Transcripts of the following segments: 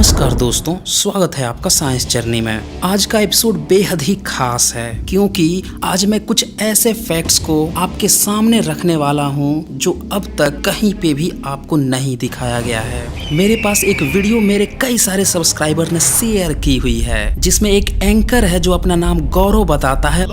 नमस्कार दोस्तों, स्वागत है आपका साइंस जर्नी में। आज का एपिसोड बेहद ही खास है क्योंकि आज मैं कुछ ऐसे फैक्ट्स को आपके सामने रखने वाला हूं जो अब तक कहीं पे भी आपको नहीं दिखाया गया है। मेरे पास एक वीडियो मेरे कई सारे सब्सक्राइबर ने शेयर की हुई है जिसमें एक एंकर है जो अपना नाम गौरव बताता है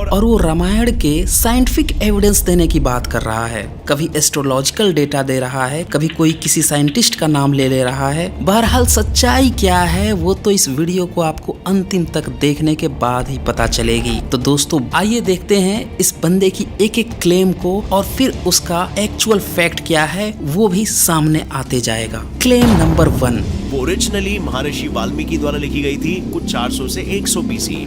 और वो रामायण के साइंटिफिक एविडेंस देने की बात कर रहा है। कभी एस्ट्रोलॉजिकल डेटा दे रहा है, कभी कोई किसी साइंटिस्ट का नाम ले रहा है। बहरहाल सच्चाई क्या है वो तो इस वीडियो को आपको अंतिम तक देखने के बाद ही पता चलेगी। तो दोस्तों आइए देखते हैं इस बंदे की एक एक क्लेम को और फिर उसका एक्चुअल फैक्ट क्या है वो भी सामने आते जाएगा। क्लेम नंबर 1, वो ओरिजिनली महर्षि वाल्मीकि द्वारा लिखी गई थी कुछ 400 से 100 बीसी।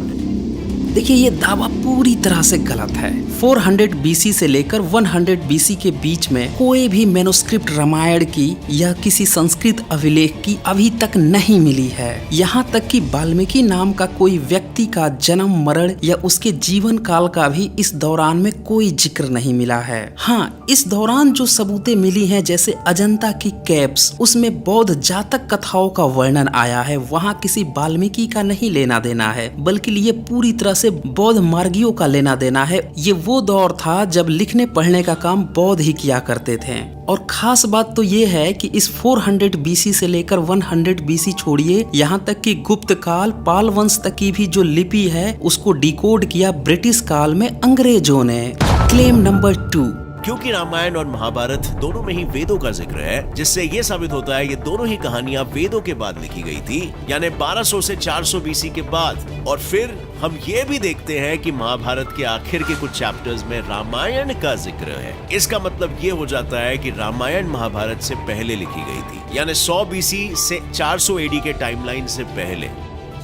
देखिए ये दावा पूरी तरह से गलत है। 400 बीसी से लेकर 100 बीसी के बीच में कोई भी मैन्युस्क्रिप्ट रामायण की या किसी संस्कृत अभिलेख की अभी तक नहीं मिली है। यहाँ तक कि वाल्मीकि नाम का कोई व्यक्ति का जन्म मरण या उसके जीवन काल का भी इस दौरान में कोई जिक्र नहीं मिला है। हाँ, इस दौरान जो सबूतें मिली हैं जैसे अजंता की कैप्स, उसमें बौद्ध जातक कथाओं का वर्णन आया है। वहाँ किसी वाल्मीकि का नहीं लेना देना है बल्कि ये पूरी तरह से बौद्ध मार्गियों का लेना देना है। ये वो दौर था जब लिखने पढ़ने का काम बौद्ध ही किया करते थे। और खास बात तो ये है कि इस 400 बीसी से लेकर 100 बीसी छोड़िए, यहाँ तक कि गुप्त काल पाल वंश तक की भी जो लिपि है उसको डिकोड किया ब्रिटिश काल में अंग्रेजों ने। क्लेम नंबर 2, क्योंकि रामायण और महाभारत दोनों में ही वेदों का जिक्र है, जिससे ये साबित होता है ये दोनों ही कहानियां वेदों के बाद लिखी गई थी, यानी 1200 से 400 बीसी के बाद। और फिर हम ये भी देखते हैं कि महाभारत के आखिर के कुछ चैप्टर्स में रामायण का जिक्र है। इसका मतलब ये हो जाता है कि रामायण महाभारत से पहले लिखी गई थी, यानी 100 बीसी से 400 एडी के टाइमलाइन से पहले।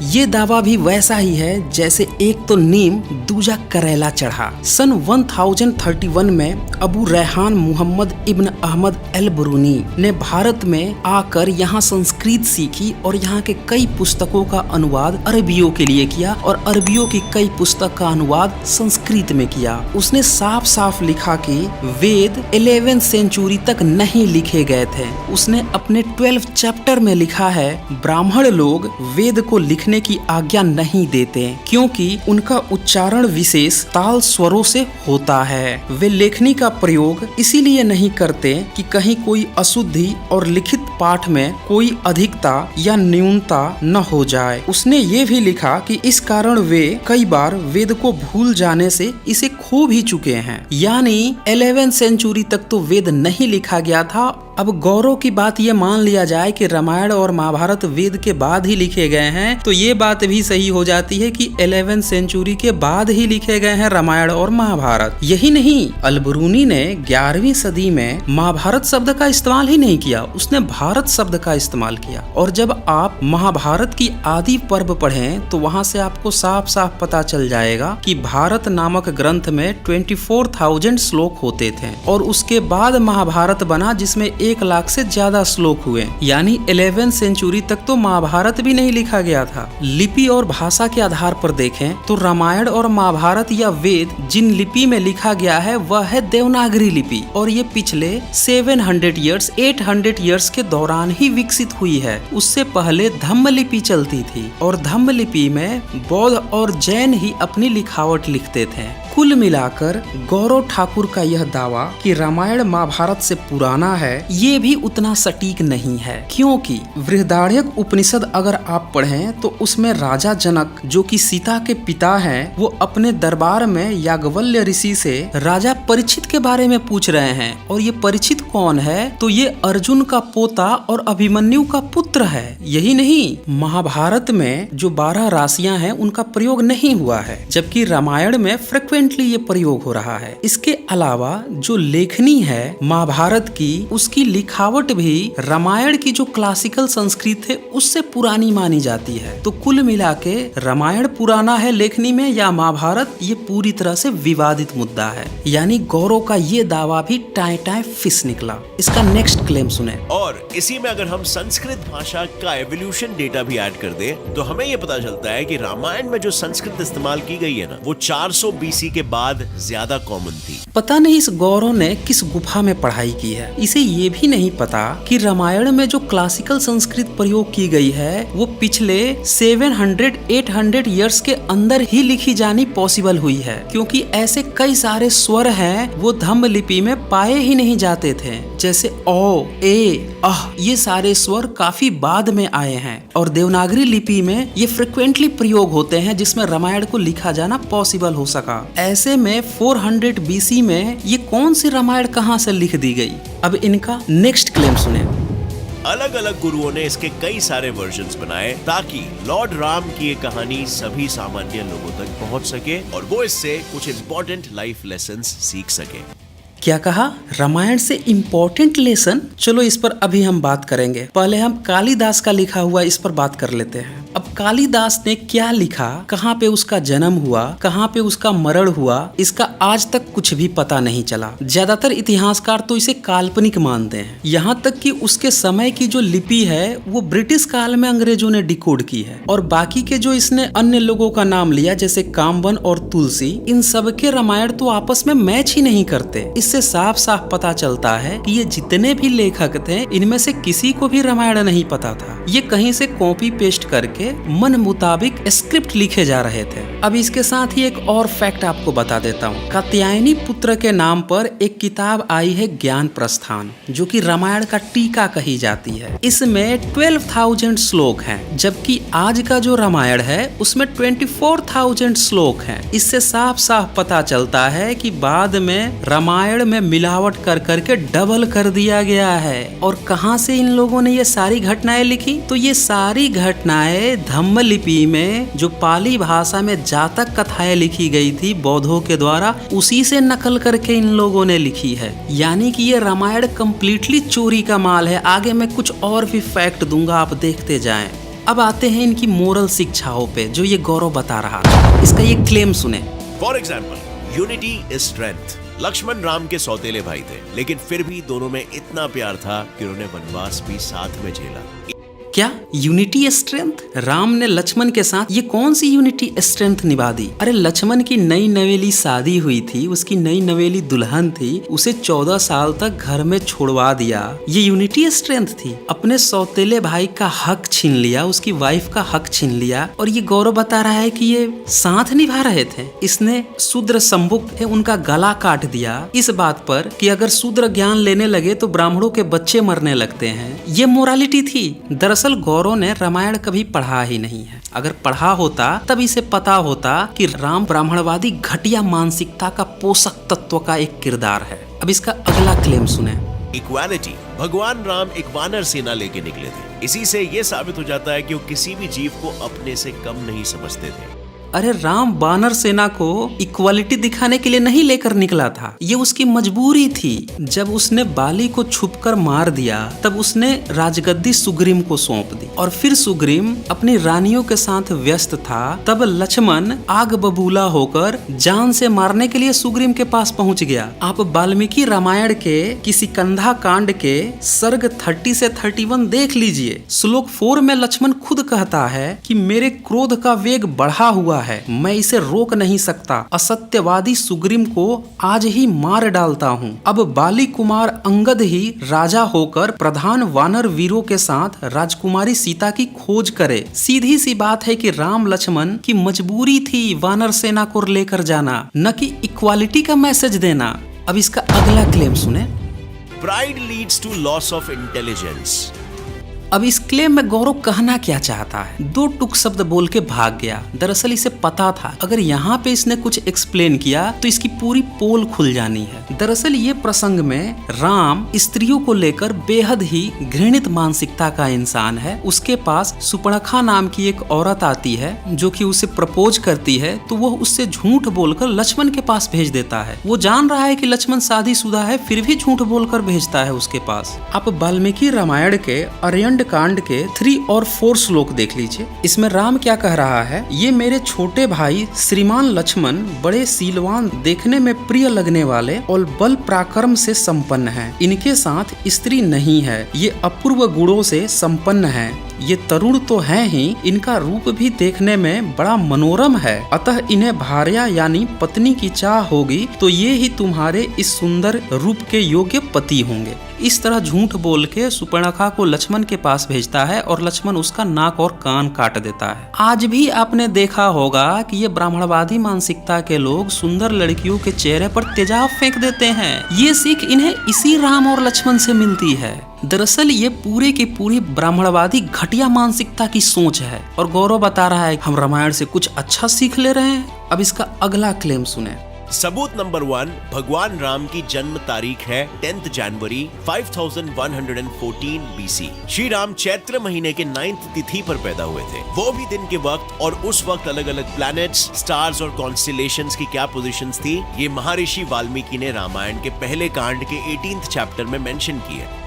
ये दावा भी वैसा ही है जैसे एक तो नीम दूजा करेला चढ़ा। सन 1031 में अबू रेहान मुहम्मद इब्न अहमद अल बरूनी ने भारत में आकर यहाँ संस्कृत सीखी और यहाँ के कई पुस्तकों का अनुवाद अरबियों के लिए किया और अरबियों की कई पुस्तक का अनुवाद संस्कृत में किया। उसने साफ साफ लिखा कि वेद 11वीं सेंचुरी तक नहीं लिखे गए थे। उसने अपने 12 चैप्टर में लिखा है ब्राह्मण लोग वेद को लिखने की आज्ञा नहीं देते क्योंकि उनका उच्चारण विशेष ताल स्वरों से होता है। वे लेखनी का प्रयोग इसीलिए नहीं करते कि कहीं कोई अशुद्धि और लिखित पाठ में कोई अधिकता या न्यूनता न हो जाए। उसने ये भी लिखा कि इस कारण वे कई बार वेद को भूल जाने से इसे खो भी चुके हैं। यानी 11वीं सेंचुरी तक तो वेद नहीं लिखा गया था। अब गौरव की बात ये मान लिया जाए कि रामायण और महाभारत वेद के बाद ही लिखे गए हैं तो ये बात भी सही हो जाती है कि 11वीं सेंचुरी के बाद ही लिखे गए हैं रामायण और महाभारत। यही नहीं, अल बरूनी ने 11वीं सदी में महाभारत शब्द का इस्तेमाल ही नहीं किया, उसने भारत शब्द का इस्तेमाल किया। और जब आप महाभारत की आदि पर्व पढ़ें तो वहाँ से आपको साफ साफ पता चल जाएगा कि भारत नामक ग्रंथ में 24,000 श्लोक होते थे और उसके बाद महाभारत बना जिसमें 1 लाख से ज्यादा श्लोक हुए। यानी 11वीं सेंचुरी तक तो महाभारत भी नहीं लिखा गया था। लिपि और भाषा के आधार पर देखें तो रामायण और महाभारत या वेद जिन लिपि में लिखा गया है वह है देवनागरी लिपि और ये पिछले 700 ईयर्स 800 ईयर्स के दौरान ही विकसित हुई है। उससे पहले धम्म लिपि चलती थी और धम्म लिपि में बौद्ध और जैन ही अपनी लिखावट लिखते थे। कुल मिलाकर गौरव ठाकुर का यह दावा कि रामायण महाभारत से पुराना है ये भी उतना सटीक नहीं है क्योंकि बृहदारण्यक उपनिषद अगर आप पढ़ें तो उसमें राजा जनक जो कि सीता के पिता हैं वो अपने दरबार में याज्ञवल्क्य ऋषि से राजा परीक्षित के बारे में पूछ रहे हैं। और ये परीक्षित कौन है तो ये अर्जुन का पोता और अभिमन्यु का पुत्र है। यही नहीं, महाभारत में जो 12 राशियां हैं उनका प्रयोग नहीं हुआ है जबकि रामायण में फ्रिक्वेंटली ये प्रयोग हो रहा है। इसके अलावा जो लेखनी है महाभारत की उसकी लिखावट भी रामायण की जो क्लासिकल संस्कृत है उससे पुरानी मानी जाती है। तो कुल मिला के रामायण पुराना है लेखनी में या महाभारत, ये पूरी तरह से विवादित मुद्दा है। यानी गौरव का ये दावा भी टाए टाए फिस निकला। इसका नेक्स्ट क्लेम सुने। और इसी में अगर हम संस्कृत भाषा का एवोल्यूशन डेटा भी ऐड कर दे तो हमें ये पता चलता है कि रामायण में जो संस्कृत इस्तेमाल की गई है ना वो 400 बीसी के बाद ज्यादा कॉमन थी। पता नहीं इस गौरव ने किस गुफा में पढ़ाई की है। इसे ये भी नहीं पता कि रामायण में जो क्लासिकल संस्कृत प्रयोग की गई है वो पिछले 700-800 ईयर्स के अंदर ही लिखी जानी पॉसिबल हुई है, क्योंकि ऐसे कई सारे स्वर हैं वो धम्म लिपि में पाए ही नहीं जाते थे। जैसे ओ, ए, अह, ये सारे स्वर काफी बाद में आए हैं और देवनागरी लिपि में ये फ्रिक्वेंटली प्रयोग होते हैं, जिसमें रामायण को लिखा जाना पॉसिबल हो सका। ऐसे में 400 BC में ये कौन सी रामायण कहां से लिख दी गई? अब इनका नेक्स्ट क्लेम सुने। अलग अलग गुरुओं ने इसके कई सारे वर्जन्स बनाए ताकि लॉर्ड राम की ये कहानी सभी सामान्य लोगों तक पहुंच सके और वो इससे कुछ इंपॉर्टेंट लाइफ लेसन्स सीख सके। क्या कहा? रामायण से इम्पोर्टेंट लेसन? चलो इस पर अभी हम बात करेंगे। पहले हम कालिदास का लिखा हुआ इस पर बात कर लेते हैं। अब कालिदास ने क्या लिखा, कहाँ पे उसका जन्म हुआ, कहाँ पे उसका मरण हुआ, इसका आज तक कुछ भी पता नहीं चला। ज्यादातर इतिहासकार तो इसे काल्पनिक मानते हैं। यहाँ तक कि उसके समय की जो लिपि है वो ब्रिटिश काल में अंग्रेजों ने डिकोड की है, और बाकी के जो इसने अन्य लोगों का नाम लिया जैसे कामवन और तुलसी, इन सब के रामायण तो आपस में मैच ही नहीं करते। इससे साफ साफ पता चलता है कि ये जितने भी लेखक थे इनमें से किसी को भी रामायण नहीं पता था। ये कहीं से कॉपी पेस्ट करके मन मुताबिक स्क्रिप्ट लिखे जा रहे थे। अब इसके साथ ही एक और फैक्ट आपको बता देता हूँ। कात्यायनी पुत्र के नाम पर एक किताब आई है ज्ञान प्रस्थान, जो कि रामायण का टीका कही जाती है। इसमें 12,000 श्लोक हैं, जबकि आज का जो रामायण है उसमें 24,000 श्लोक हैं। इससे साफ साफ पता चलता है कि बाद में रामायण में मिलावट कर करके डबल कर दिया गया है। और कहां से इन लोगों ने ये सारी घटनाएं लिखी? तो ये सारी घटनाएं धम्म लिपि में जो पाली भाषा में जातक कथाएं लिखी गई थी बौद्धों के द्वारा, उसी से नकल करके इन लोगों ने लिखी है। यानी कि ये रामायण कंप्लीटली चोरी का माल है। आगे मैं कुछ और भी फैक्ट दूंगा, आप देखते जाएं। अब आते हैं इनकी मोरल शिक्षाओं पे, जो ये गौरव बता रहा था। इसका ये क्लेम सुने। For example, unity is strength. Lakshman Ram के सौतेले भाई थे, लेकिन फिर भी दोनों में इतना प्यार था कि उन्होंने वनवास भी साथ में झेला। क्या यूनिटी स्ट्रेंथ? राम ने लक्ष्मण के साथ ये कौन सी यूनिटी स्ट्रेंथ निभा दी? अरे लक्ष्मण की नई नवेली शादी हुई थी, उसकी नई नवेली दुल्हन थी, उसे 14 साल तक घर में छोड़वा दिया। ये यूनिटी स्ट्रेंथ थी। अपने सौतेले भाई का हक छीन लिया, उसकी वाइफ का हक छीन लिया, और ये गौरव बता रहा है कि ये साथ निभा रहे थे। इसने शूद्र संभुक है उनका गला काट दिया इस बात पर कि अगर शूद्र ज्ञान लेने लगे तो ब्राह्मणों के बच्चे मरने लगते हैं। ये मोरालिटी थी। दरअसल गौरव ने रामायण कभी पढ़ा ही नहीं है। अगर पढ़ा होता तब इसे पता होता कि राम ब्राह्मणवादी घटिया मानसिकता का पोषक तत्व का एक किरदार है। अब इसका अगला क्लेम सुने। इक्वालिटी। भगवान राम एक वानर सेना लेके निकले थे। इसी से ये साबित हो जाता है कि वो किसी भी जीव को अपने से कम नहीं समझते थे। अरे राम वानर सेना को इक्वालिटी दिखाने के लिए नहीं लेकर निकला था, ये उसकी मजबूरी थी। जब उसने बाली को छुपकर मार दिया तब उसने राजगद्दी सुग्रीम को सौंप दी, और फिर सुग्रीम अपनी रानियों के साथ व्यस्त था। तब लक्ष्मण आग बबूला होकर जान से मारने के लिए सुग्रीम के पास पहुंच गया। आप वाल्मीकि रामायण के किसी कंधा कांड के सर्ग 30 से 31 देख लीजिए। श्लोक 4 में लक्ष्मण खुद कहता है कि मेरे क्रोध का वेग बढ़ा हुआ है, मैं इसे रोक नहीं सकता। असत्यवादी सुग्रीम को आज ही मार डालता हूँ। अब बाली कुमार अंगद ही राजा होकर प्रधान वानर वीरों के साथ राजकुमारी सीता की खोज करे। सीधी सी बात है कि राम लक्ष्मण की मजबूरी थी वानर सेना को लेकर जाना, न कि इक्वालिटी का मैसेज देना। अब इसका अगला क्लेम सुने। Pride leads to loss of intelligence. अब इस क्लेम में गौरव कहना क्या चाहता है? 2 टुक शब्द बोल के भाग गया। दरअसल इसे पता था अगर यहाँ पे इसने कुछ एक्सप्लेन किया तो इसकी पूरी पोल खुल जानी है। दरअसल ये प्रसंग में राम स्त्रियों को लेकर बेहद ही घृणित मानसिकता का इंसान है। उसके पास सुपर्णखा नाम की एक औरत आती है जो कि उसे प्रपोज करती है, तो वो उससे झूठ बोलकर लक्ष्मण के पास भेज देता है। वो जान रहा है कि लक्ष्मण शादीशुदा है, फिर भी झूठ बोलकर भेजता है उसके पास। आप वाल्मीकि रामायण के अरण्य कांड के 3 और 4 श्लोक देख लीजिए। इसमें राम क्या कह रहा है? ये मेरे छोटे भाई श्रीमान लक्ष्मण बड़े शीलवान, देखने में प्रिय लगने वाले और बल पराक्रम से संपन्न हैं। इनके साथ स्त्री नहीं है। ये अपूर्व गुणों से संपन्न हैं। ये तरुण तो हैं ही, इनका रूप भी देखने में बड़ा मनोरम है। अतः इन्हें भार्या यानी पत्नी की चाह होगी तो ये ही तुम्हारे इस सुंदर रूप के योग्य पति होंगे। इस तरह झूठ बोल के सुपर्णखा को लक्ष्मण के पास भेजता है और लक्ष्मण उसका नाक और कान काट देता है। आज भी आपने देखा होगा कि ये ब्राह्मणवादी मानसिकता के लोग सुंदर लड़कियों के चेहरे पर तेजाब फेंक देते हैं। ये सीख इन्हें इसी राम और लक्ष्मण से मिलती है। दरअसल ये पूरे की पूरी ब्राह्मणवादी घटिया मानसिकता की सोच है और गौरव बता रहा है हम रामायण से कुछ अच्छा सीख ले रहे हैं। अब इसका अगला क्लेम सुने। सबूत नंबर 1, भगवान राम की जन्म तारीख है 10 जनवरी 5114 बीसी। श्री राम चैत्र महीने के 9th तिथि पर पैदा हुए थे। वो भी दिन के वक्त, और उस वक्त अलग अलग प्लैनेट्स, स्टार्स और कॉन्स्टेलेशंस की क्या पोजीशंस थी, ये महर्षि वाल्मीकि ने रामायण के पहले कांड के 18th चैप्टर में मेंशन की है।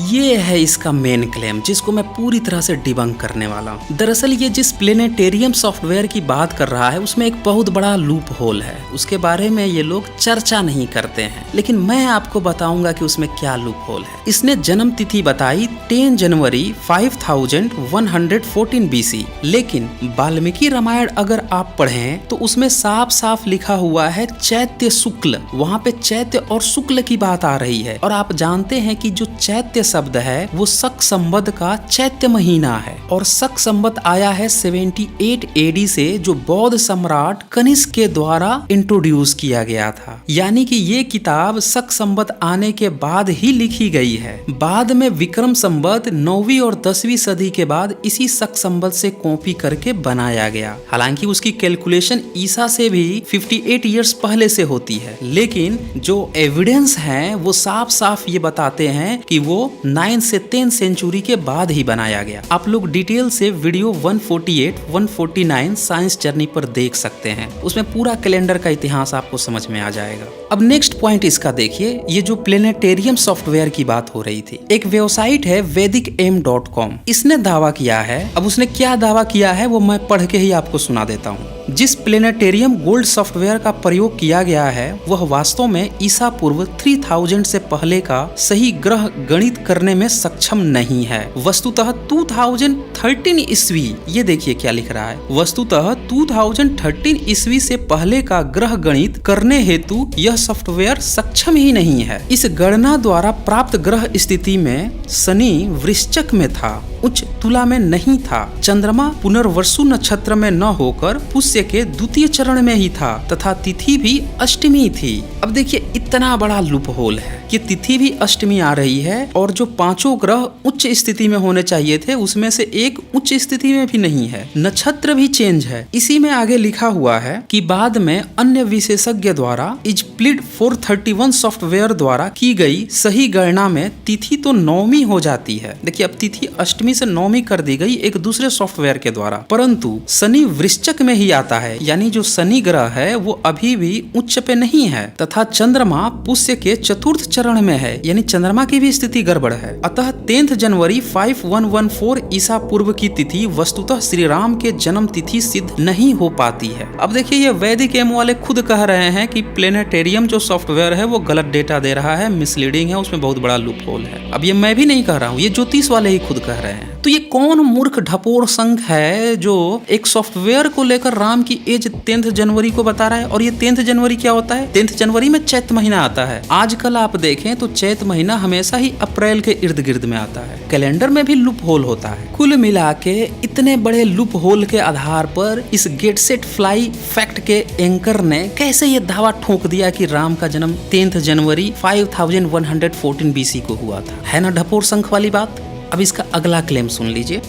ये है इसका मेन क्लेम जिसको मैं पूरी तरह से डिबंक करने वाला हूँ। दरअसल ये जिस प्लेनेटेरियम सॉफ्टवेयर की बात कर रहा है उसमें एक बहुत बड़ा लूप होल है। उसके बारे में ये लोग चर्चा नहीं करते हैं, लेकिन मैं आपको बताऊंगा कि उसमें क्या लूप होल है। इसने जन्म तिथि बताई 10 जनवरी 5114 बीसी, लेकिन वाल्मीकि रामायण अगर आप पढ़ें तो उसमें साफ साफ लिखा हुआ है चैत्य शुक्ल। वहाँ पे चैत्य और शुक्ल की बात आ रही है, और आप जानते हैं कि जो चैत्य शब्द है वो शक संवत का चैत्य महीना है, और शक संवत आया है 78 एडी से, जो बौद्ध सम्राट कनिष्क के द्वारा इंट्रोड्यूस किया गया था। यानी कि ये किताब शक संवत आने के बाद ही लिखी गई है। बाद में विक्रम संवत 9वीं और 10वीं सदी के बाद इसी शक संवत से कॉपी करके बनाया गया। हालांकि उसकी कैलकुलेशन ईसा से भी 58 ईयर्स पहले से होती है, लेकिन जो एविडेंस है वो साफ साफ ये बताते हैं कि वो 9 से 10 सेंचुरी के बाद ही बनाया गया। आप लोग डिटेल से वीडियो 148, 149 साइंस जर्नी पर देख सकते हैं। उसमें पूरा कैलेंडर का इतिहास आपको समझ में आ जाएगा। अब नेक्स्ट पॉइंट इसका देखिए। ये जो प्लेनेटेरियम सॉफ्टवेयर की बात हो रही थी, एक वेबसाइट है vedicm.com, इसने दावा किया है। अब उसने क्या दावा किया है वो मैं पढ़ के ही आपको सुना देता हूँ। जिस प्लेनेटेरियम गोल्ड सॉफ्टवेयर का प्रयोग किया गया है वह वास्तव में ईसा पूर्व 3000 से पहले का सही ग्रह गणित करने में सक्षम नहीं है। वस्तुतः 2013 ईस्वी, ये देखिए क्या लिख रहा है, वस्तुतः 2013 ईस्वी से पहले का ग्रह गणित करने हेतु यह सॉफ्टवेयर सक्षम ही नहीं है। इस गणना द्वारा प्राप्त ग्रह स्थिति में शनि वृश्चिक में था, उच्च तुला में नहीं था, चंद्रमा पुनर्वसु नक्षत्र में न होकर पुष्य के द्वितीय चरण में ही था, तथा तिथि भी अष्टमी थी। अब देखिए इतना बड़ा लूप होल है कि तिथि भी अष्टमी आ रही है, और जो 5 ग्रह उच्च स्थिति में होने चाहिए थे उसमें से एक उच्च स्थिति में भी नहीं है। नक्षत्र भी चेंज है। इसी में आगे लिखा हुआ है कि बाद में अन्य विशेषज्ञ द्वारा इजप्लिड 431 सॉफ्टवेयर द्वारा की गई सही गणना में तिथि तो 9वीं हो जाती है। देखिए अब तिथि अष्टमी से 9वीं कर दी गई एक दूसरे सॉफ्टवेयर के द्वारा, परंतु शनि वृश्चिक में ही आता है। यानी जो शनि ग्रह है वो अभी भी उच्च पे नहीं है, तथा चंद्रमा पुष्य के चतुर्थ चरण में है, यानी चंद्रमा की भी स्थिति गड़बड़ है। अतः 10 जनवरी 5114 ईसा पूर्व की तिथि वस्तुतः श्री राम के जन्म तिथि सिद्ध नहीं हो पाती है। अब देखिए ये वैदिक एम वाले खुद कह रहे हैं कि प्लेनेटेरियम जो सॉफ्टवेयर है वो गलत डेटा दे रहा है, मिसलीडिंग है, उसमें बहुत बड़ा लूप होल है। अब ये मैं भी नहीं कह रहा हूँ, ये ज्योतिष वाले ही खुद कह रहे हैं। तो ये कौन मूर्ख ढपोर संघ है जो एक सॉफ्टवेयर को लेकर राम की एज 10 जनवरी को बता रहा है? और ये 10 जनवरी क्या होता है? 10 जनवरी में चैत महीना आता है। आजकल आप देखें तो चैत महीना हमेशा ही अप्रैल के इर्द गिर्द में आता है। कैलेंडर में भी लूप होल होता है। कुल मिला के इतने बड़े लूप होल के आधार पर इस गेट सेट फ्लाई फैक्ट के एंकर ने कैसे ये दावा ठोक दिया कि राम का जन्म 10 जनवरी 5114 बीसी को हुआ था? है ना ढपोर संघ वाली बात। अब इसका अगला क्लेम सुन लीजिए।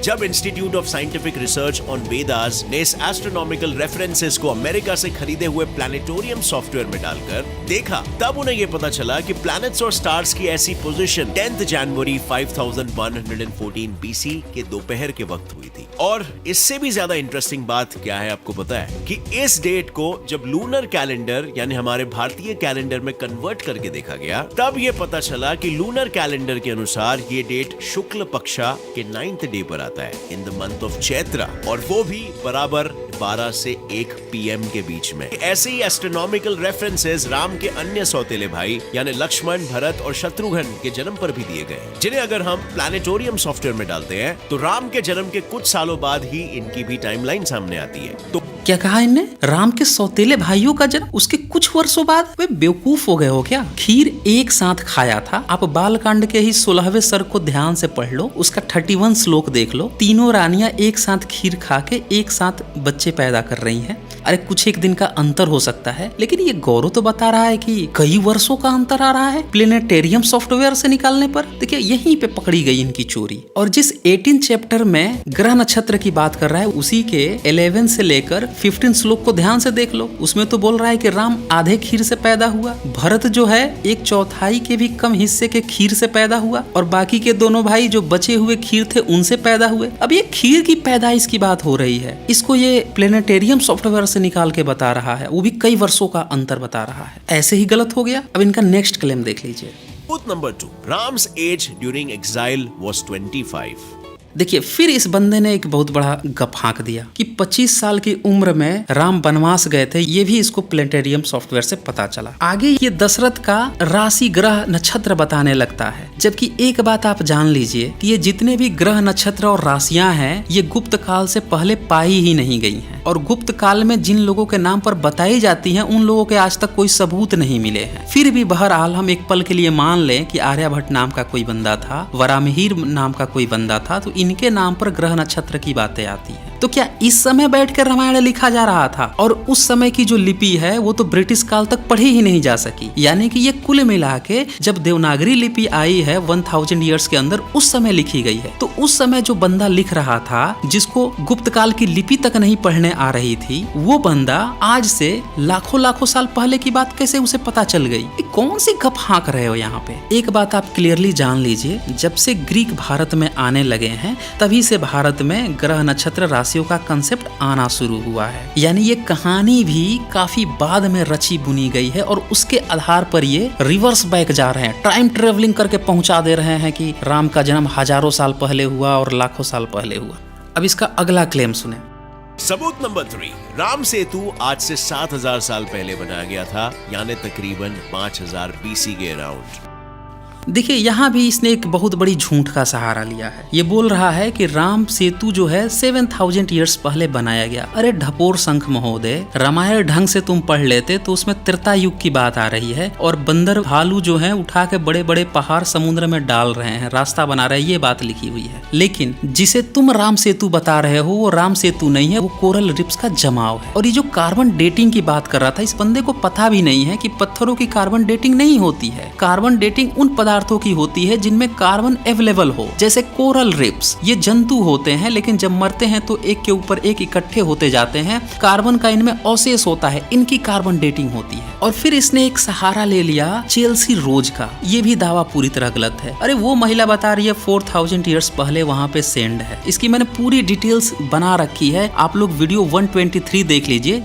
जब institute of scientific research on Vedas ने इस एस्ट्रोनॉमिकल रेफरेंसेस को अमेरिका से खरीदे हुए प्लैनेटोरियम सॉफ्टवेयर में डालकर देखा, तब उन्हें यह पता चला कि प्लैनेट्स और स्टार्स की ऐसी पोजीशन 10 जनवरी 5114 बीसी के दोपहर के वक्त हुई थी। और इससे भी ज्यादा इंटरेस्टिंग बात क्या है आपको पता है कि इस डेट को जब लूनर कैलेंडर यानी हमारे भारतीय कैलेंडर में कन्वर्ट करके देखा गया, तब यह पता चला कि लूनर कैलेंडर के अनुसार ये डेट शुक्ल पक्षा के 9th डे पर आता है in the month of Chaitra, और वो भी बराबर 12 से 1 PM के बीच में। ऐसे ही एस्ट्रोनॉमिकल रेफरेंसेस राम के अन्य सौतेले भाई यानी लक्ष्मण, भरत और शत्रुघ्न के जन्म पर भी दिए गए, जिन्हें अगर हम प्लैनेटोरियम सॉफ्टवेयर में डालते हैं तो राम के जन्म के कुछ सालों बाद ही इनकी भी टाइमलाइन सामने आती है। तो क्या कहा इनने? राम के सौतेले भाइयों का जन्म उसके कुछ वर्षों बाद? वे बेवकूफ हो गए हो क्या? खीर एक साथ खाया था। आप बालकांड के ही 16वें सर्ग को ध्यान से पढ़ लो, उसका 31 श्लोक देख लो। तीनों रानियां एक साथ खीर खा के एक साथ बच्चे पैदा कर रही हैं। अरे कुछ एक दिन का अंतर हो सकता है, लेकिन ये गौरव तो बता रहा है कि कई वर्षों का अंतर आ रहा है प्लेनेटेरियम सॉफ्टवेयर से निकालने पर। देखिए यहीं पे पकड़ी गई इनकी चोरी। और जिस 18 चैप्टर में ग्रह नक्षत्र की बात कर रहा है, उसी के 11 से लेकर 15 श्लोक को ध्यान से देख लो। उसमें तो बोल रहा है कि राम आधे खीर से पैदा हुआ, भरत जो है 1/4 के भी कम हिस्से के खीर से पैदा हुआ, और बाकी के दोनों भाई जो बचे हुए खीर थे उनसे पैदा हुए। अब ये खीर की पैदाइश की बात हो रही है, इसको ये प्लेनेटेरियम सॉफ्टवेयर से निकाल के बता रहा है, वो भी कई वर्षों का अंतर बता रहा है। ऐसे ही गलत हो गया। अब इनका नेक्स्ट क्लेम देख लीजिए। Myth number 2. Ram's age during exile was 25. देखिए फिर इस बंदे ने एक बहुत बड़ा गप हाँक दिया कि 25 साल की उम्र में राम वनवास गए थे। ये भी इसको प्लेनेटेरियम सॉफ्टवेयर से पता चला। आगे ये दशरथ का राशि ग्रह नक्षत्र बताने लगता है, जबकि एक बात आप जान लीजिए कि ये जितने भी ग्रह नक्षत्र और राशियां हैं ये गुप्त काल से पहले पाई ही नहीं गई हैं, और गुप्त काल में जिन लोगों के नाम पर बताई जाती हैं उन लोगों के आज तक कोई सबूत नहीं मिले हैं। फिर भी बहरहाल हम एक पल के लिए मान लें कि आर्यभट्ट नाम का कोई बंदा था, वरामिहिर नाम का कोई बंदा था, तो इनके नाम पर ग्रह नक्षत्र की बातें आती हैं। तो क्या इस समय बैठकर रामायण लिखा जा रहा था? और उस समय की जो लिपि है वो तो ब्रिटिश काल तक पढ़ी ही नहीं जा सकी। यानी कि ये कुल मिला के जब देवनागरी लिपि आई है 1000 ईयर्स के अंदर, उस समय लिखी गई है। तो उस समय जो बंदा लिख रहा था, जिसको गुप्त काल की लिपि तक नहीं पढ़ने आ रही थी, वो बंदा आज से लाखों लाखों साल पहले की बात कैसे उसे पता चल गई? कौन सी गप हाँक रहे हो यहाँ पे? एक बात आप क्लियरली जान लीजिए, जब से ग्रीक भारत में आने लगे हैं तभी से भारत में ग्रह नक्षत्र राशियों का कंसेप्ट आना शुरू हुआ है। यानी ये कहानी भी काफी बाद में रची बुनी गई है, और उसके आधार पर ये रिवर्स बैक जा रहे हैं, टाइम ट्रेवलिंग करके पहुंचा दे रहे हैं कि राम का जन्म हजारों साल पहले हुआ और लाखों साल पहले हुआ। अब इसका अगला क्लेम सुने। सबूत नंबर 3. राम सेतु आज से 7000 साल पहले बनाया गया था, यानी तकरीबन 5000 BC के अराउंड। देखिए यहाँ भी इसने एक बहुत बड़ी झूठ का सहारा लिया है। ये बोल रहा है कि राम सेतु जो है 7000 ईयर्स पहले बनाया गया। अरे ढपोर शंख महोदय, रामायण ढंग से तुम पढ़ लेते तो उसमें त्रेता युग की बात आ रही है, और बंदर भालू जो है उठा के बड़े बड़े पहाड़ समुद्र में डाल रहे हैं, रास्ता बना रहे हैं, ये बात लिखी हुई है। लेकिन जिसे तुम राम सेतु बता रहे हो वो राम सेतु नहीं है, वो कोरल रिप्स का जमाव है। और ये जो कार्बन डेटिंग की बात कर रहा था, इस बंदे को पता भी नहीं है कि पत्थरों की कार्बन डेटिंग नहीं होती है। कार्बन डेटिंग उन पदार्थों की होती है जिनमें कार्बन अवेलेबल हो, जैसे कोरल रिप्स। ये जंतु होते हैं, लेकिन जब मरते हैं तो एक के ऊपर एक इकट्ठे होते जाते हैं, कार्बन का इनमें अवशेष होता है, इनकी कार्बन डेटिंग होती है। और फिर इसने एक सहारा ले लिया चेल्सी रोज का। ये भी दावा पूरी तरह गलत है। अरे वो महिला बता रही है 4000 ईयर्स पहले वहां पे सेंड है। इसकी मैंने पूरी डिटेल्स बना रखी है, आप लोग वीडियो 123 देख लीजिए।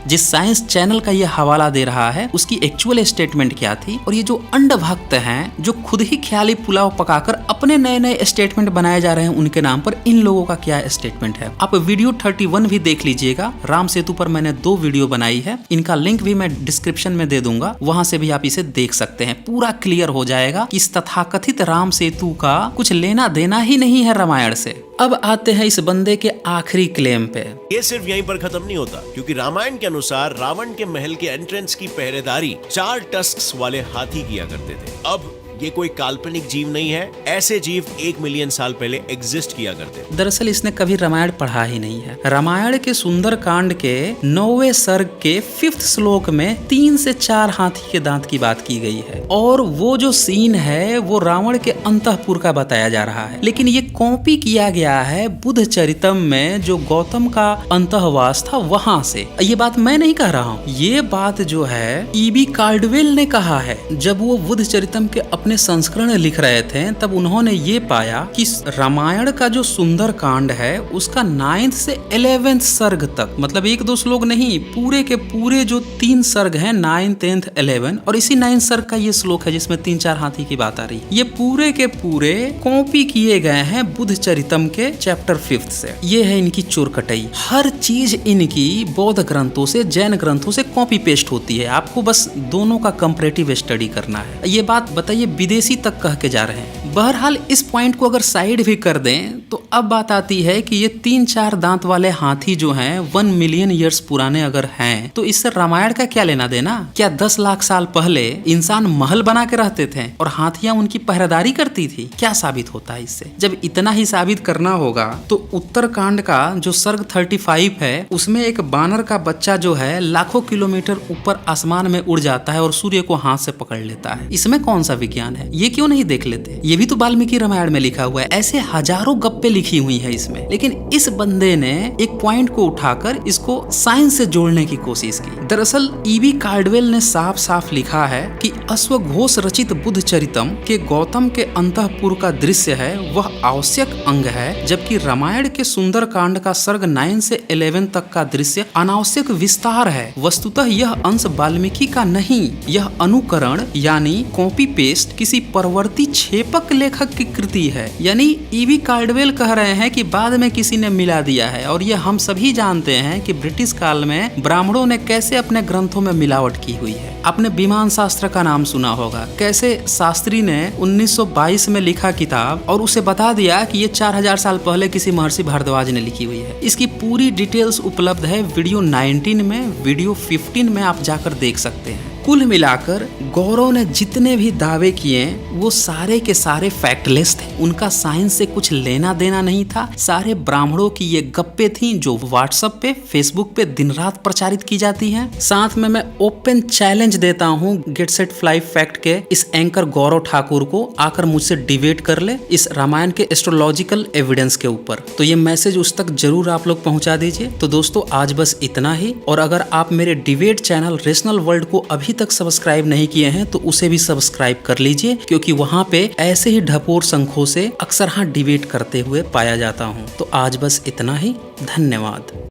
जिस साइंस चैनल का ये हवाला दे रहा है उसकी एक्चुअल स्टेटमेंट क्या थी, और ये जो अंधभक्त हैं जो खुद ही ख्याली पुलाव पकाकर अपने नए नए स्टेटमेंट बनाए जा रहे हैं उनके नाम पर, इन लोगों का क्या स्टेटमेंट है। आप वीडियो 31 भी देख लीजिएगा। राम सेतु पर मैंने 2 वीडियो बनाई है, इनका लिंक भी मैं डिस्क्रिप्शन में दे दूंगा, वहां से भी आप इसे देख सकते हैं। पूरा क्लियर हो जाएगा कि इस तथाकथित राम सेतु का कुछ लेना देना ही नहीं है रामायण से। अब आते हैं इस बंदे के आखिरी क्लेम पे। ये सिर्फ यहीं पर खत्म नहीं होता, क्योंकि रामायण के अनुसार रावण के महल के एंट्रेंस की पहरेदारी 4 टस्क्स वाले हाथी किया करते थे। अब ये कोई काल्पनिक जीव नहीं है, ऐसे जीव 1 मिलियन साल पहले एग्जिस्ट किया करते थे। दरअसल इसने कभी रामायण पढ़ा ही नहीं है। रामायण के सुंदर कांड के 9वें सर्ग के 5th श्लोक में 3 से 4 हाथी के दांत की बात की गई है, और वो जो सीन है वो रावण के अंतःपुर का बताया जा रहा है। लेकिन ये कॉपी किया गया है बुद्ध चरितम में, जो गौतम का अंतःवास था वहां से। ये बात मैं नहीं कह रहा हूँ, ये बात जो है E.B. कार्डवेल ने कहा है। जब वो बुद्ध चरितम के अपने संस्करण लिख रहे थे तब उन्होंने ये पाया कि रामायण का जो सुंदर कांड है उसका 9th से 11th सर्ग तक, मतलब 1-2 श्लोक नहीं, पूरे के पूरे जो 3 सर्ग हैं 9, 10, 11, और इसी 9 सर्ग का ये श्लोक है जिसमें 3-4 हाथी की बात आ रही है। ये पूरे के पूरे कॉपी किए गए हैं बुद्ध चरितम के चैप्टर 5 से। ये है इनकी चोरकटई। हर चीज इनकी बौद्ध ग्रंथों से, जैन ग्रंथों से कॉपी पेस्ट होती है। आपको बस दोनों का कंपैरेटिव स्टडी करना है। ये बात बताइए विदेशी तक कह के जा रहे हैं। बहरहाल इस पॉइंट को अगर साइड भी कर दें तो अब बात आती है कि ये 3-4 दांत वाले हाथी जो हैं 1 मिलियन ईयर्स पुराने अगर हैं तो इससे रामायण का क्या लेना देना? क्या 10 लाख साल पहले इंसान महल बना के रहते थे और हाथियां उनकी पहरेदारी करती थी? क्या साबित होता है इससे? जब इतना ही साबित करना होगा तो उत्तरकांड का जो सर्ग 35 है उसमें एक बानर का बच्चा जो है लाखों किलोमीटर ऊपर आसमान में उड़ जाता है और सूर्य को हाथ से पकड़ लेता है। इसमें कौन सा विज्ञान है? ये क्यों नहीं देख लेते? ये भी तो वाल्मीकि रामायण में लिखा हुआ है। ऐसे हजारों गप्पे लिखी हुई है इसमें, लेकिन इस बंदे ने एक पॉइंट को उठाकर इसको साइंस से जोड़ने की कोशिश की। दरअसल ईवी कार्डवेल ने साफ साफ लिखा है कि अश्वघोष रचित बुद्ध चरितम के गौतम के अंतःपुर का दृश्य है वह आवश्यक अंग है, जबकि रामायण के सुंदर कांड का सर्ग 9 से 11 तक का दृश्य अनावश्यक विस्तार है। वस्तुतः यह अंश वाल्मीकि का नहीं, यह अनुकरण यानी कॉपी पेस्ट किसी परवर्ती छेपक लेखक की कृति है। यानी ईवी कार्डवेल कह रहे हैं कि बाद में किसी ने मिला दिया है, और यह हम सभी जानते हैं कि ब्रिटिश काल में ब्राह्मणों ने कैसे अपने ग्रंथों में मिलावट की हुई है। आपने विमान शास्त्र का नाम सुना होगा, कैसे शास्त्री ने 1922 में लिखा किताब और उसे बता दिया कि ये 4000 साल पहले किसी महर्षि भारद्वाज ने लिखी हुई है। इसकी पूरी डिटेल्स उपलब्ध है वीडियो 19 में, वीडियो 15 में आप जाकर देख सकते हैं। कुल मिलाकर गौरव ने जितने भी दावे किए वो सारे के सारे फैक्टलेस थे, उनका साइंस से कुछ लेना देना नहीं था। सारे ब्राह्मणों की ये गप्पे थी जो व्हाट्सएप पे, फेसबुक पे दिन रात प्रचारित की जाती हैं। साथ में मैं ओपन चैलेंज देता हूँ गेट सेट फ्लाई फैक्ट के इस एंकर गौरव ठाकुर को, आकर मुझसे डिबेट कर ले इस रामायण के एस्ट्रोलॉजिकल एविडेंस के ऊपर। तो ये मैसेज उस तक जरूर आप लोग पहुंचा दीजिए। तो दोस्तों आज बस इतना ही, और अगर आप मेरे डिबेट चैनल रेशनल वर्ल्ड को अभी तक सब्सक्राइब नहीं किए हैं तो उसे भी सब्सक्राइब कर लीजिए, क्योंकि वहां पे ऐसे ही ढपोर शंखों से अक्सर डिबेट करते हुए पाया जाता हूं। तो आज बस इतना ही, धन्यवाद।